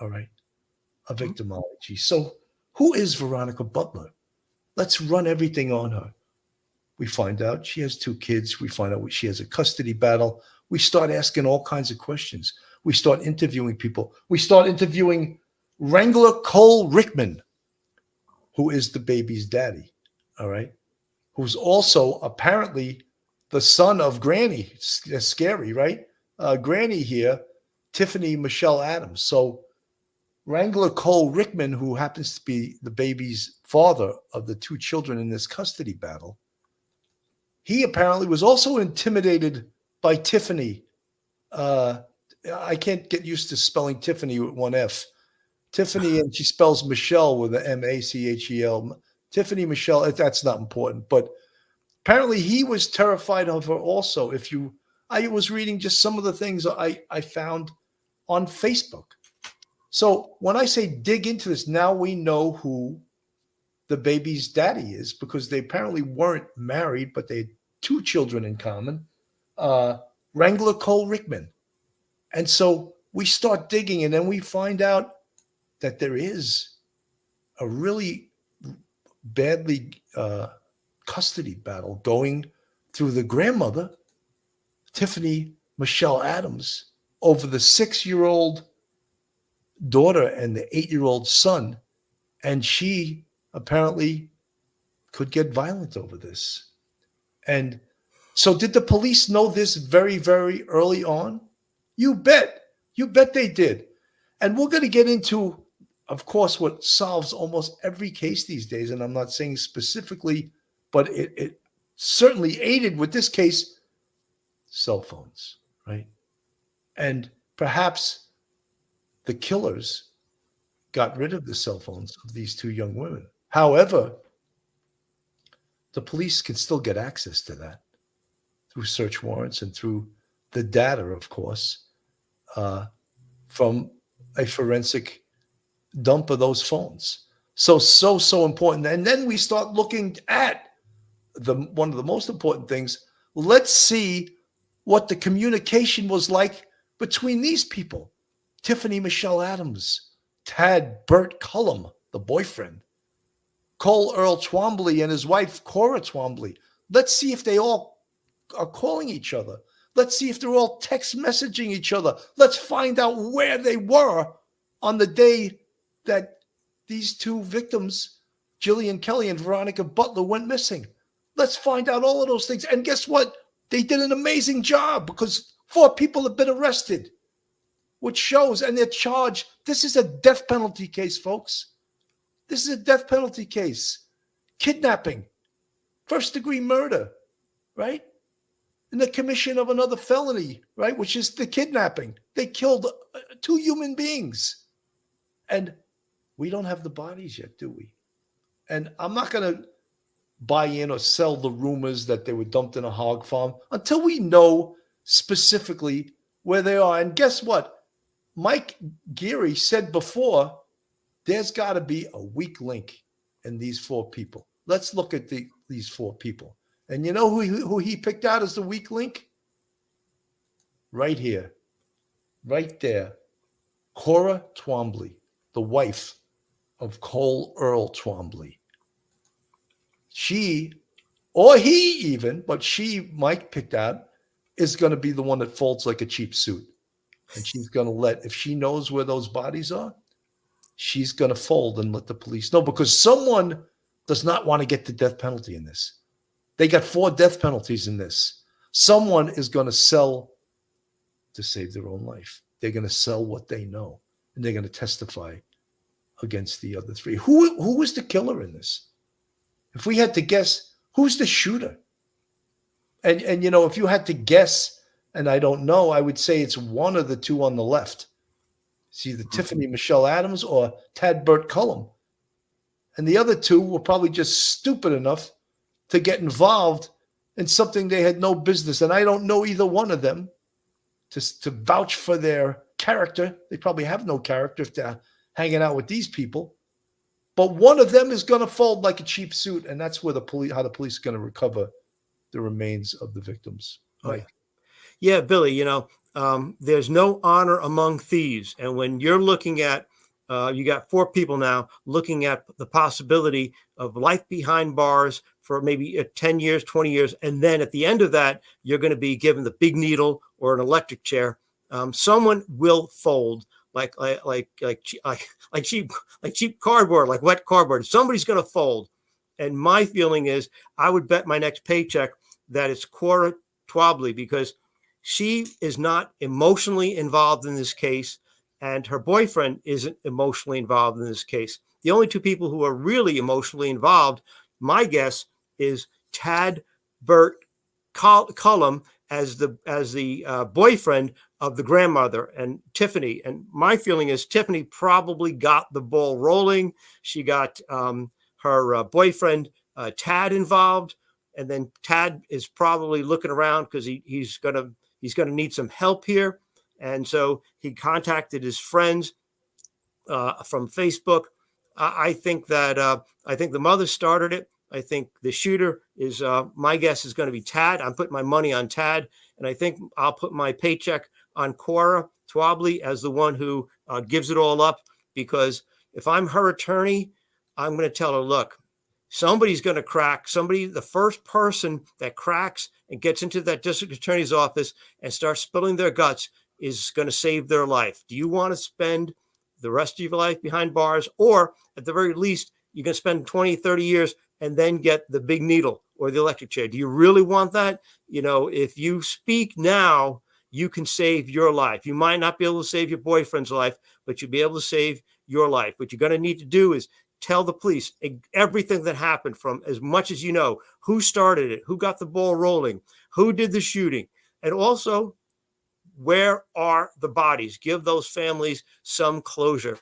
all right, a victimology. So who is Veronica Butler? Let's run everything on her. We find out she has 2 kids. We find out she has a custody battle. We start asking all kinds of questions. We start interviewing people. We start interviewing Wrangler Cole Rickman, who is the baby's daddy, all right, who's also apparently the son of Granny. It's scary, right? Granny here, Tiffany Michelle Adams. So Wrangler Cole Rickman, who happens to be the baby's father of the 2 children in this custody battle, he apparently was also intimidated by Tiffany. I can't get used to spelling Tiffany with 1 F. Tiffany, and she spells Michelle with an Machel. Tiffany Michelle, that's not important. But apparently he was terrified of her also. I was reading just some of the things I found on Facebook. So when I say dig into this, now we know who the baby's daddy is, because they apparently weren't married, but they had 2 children in common. Wrangler Cole Rickman. And so we start digging, and then we find out that there is a really badly custody battle going through the grandmother, Tiffany Michelle Adams, over the 6-year-old daughter and the 8-year-old son. And she apparently could get violent over this. And so did the police know this very, very early on? You bet. You bet they did. And we're going to get into, of course, what solves almost every case these days. And I'm not saying specifically, but it certainly aided with this case, cell phones, right? And perhaps the killers got rid of the cell phones of these 2 young women. However, the police can still get access to that through search warrants and through the data, of course, from a forensic dump of those phones. So important. And then we start looking at one of the most important things. Let's see what the communication was like between these people. Tiffany Michelle Adams, Tad Burt Cullum, the boyfriend, Cole Earl Twombly and his wife, Cora Twombly. Let's see if they all are calling each other. Let's see if they're all text messaging each other. Let's find out where they were on the day that these 2 victims, Jillian Kelly and Veronica Butler, went missing. Let's find out all of those things. And guess what? They did an amazing job, because 4 people have been arrested, which shows, and they're charged. This is a death penalty case, folks. This is a death penalty case. Kidnapping, first-degree murder, right? And the commission of another felony, right, which is the kidnapping. They killed 2 human beings. And we don't have the bodies yet, do we? And I'm not going to buy in or sell the rumors that they were dumped in a hog farm until we know specifically where they are. And guess what? Mike Geary said before, there's got to be a weak link in these 4 people. Let's look at these 4 people. And you know who he picked out as the weak link? Right here. Right there. Cora Twombly, the wife of Cole Earl Twombly. She, or he even, but Mike picked out, is going to be the one that folds like a cheap suit. And she's going to if she knows where those bodies are, she's going to fold and let the police know, because someone does not want to get the death penalty in this. They got 4 death penalties in this. Someone is going to sell to save their own life. They're going to sell what they know, and they're going to testify against the other 3. Who was the killer in this? If we had to guess, who's the shooter? And if you had to guess, and I don't know, I would say it's one of the 2 on the left. It's either Tiffany Michelle Adams or Tad Burt Cullum. And the other 2 were probably just stupid enough to get involved in something they had no business. And I don't know either one of them to vouch for their character. They probably have no character if they're hanging out with these people. But one of them is going to fold like a cheap suit, and that's where how the police are going to recover the remains of the victims. Right? Yeah, Billy, there's no honor among thieves. And when you're looking at You got 4 people now looking at the possibility of life behind bars for maybe 10 years, 20 years. And then at the end of that, you're going to be given the big needle or an electric chair. Someone will fold like cheap cardboard, like wet cardboard. Somebody's going to fold. And my feeling is I would bet my next paycheck that it's Cora Twombly, because she is not emotionally involved in this case, and her boyfriend isn't emotionally involved in this case. The only 2 people who are really emotionally involved, my guess, is Tad Burt Cullum as the boyfriend of the grandmother, and Tiffany. And my feeling is Tiffany probably got the ball rolling. She got her boyfriend Tad involved, and then Tad is probably looking around because he's gonna need some help here. And so he contacted his friends from Facebook. I think that I think the mother started it. I think the shooter is my guess is going to be Tad. I'm putting my money on Tad, and I think I'll put my paycheck on Cora Twombly as the one who gives it all up. Because if I'm her attorney, I'm going to tell her, look, somebody's going to crack. The first person that cracks and gets into that district attorney's office and starts spilling their guts is going to save their life. Do you want to spend the rest of your life behind bars, or at the very least, you're going to spend 20, 30 years and then get the big needle or the electric chair? Do you really want that? If you speak now, you can save your life. You might not be able to save your boyfriend's life, but you'll be able to save your life. What you're going to need to do is tell the police everything that happened, from as much as you know, who started it, who got the ball rolling, who did the shooting, and also, where are the bodies? Give those families some closure.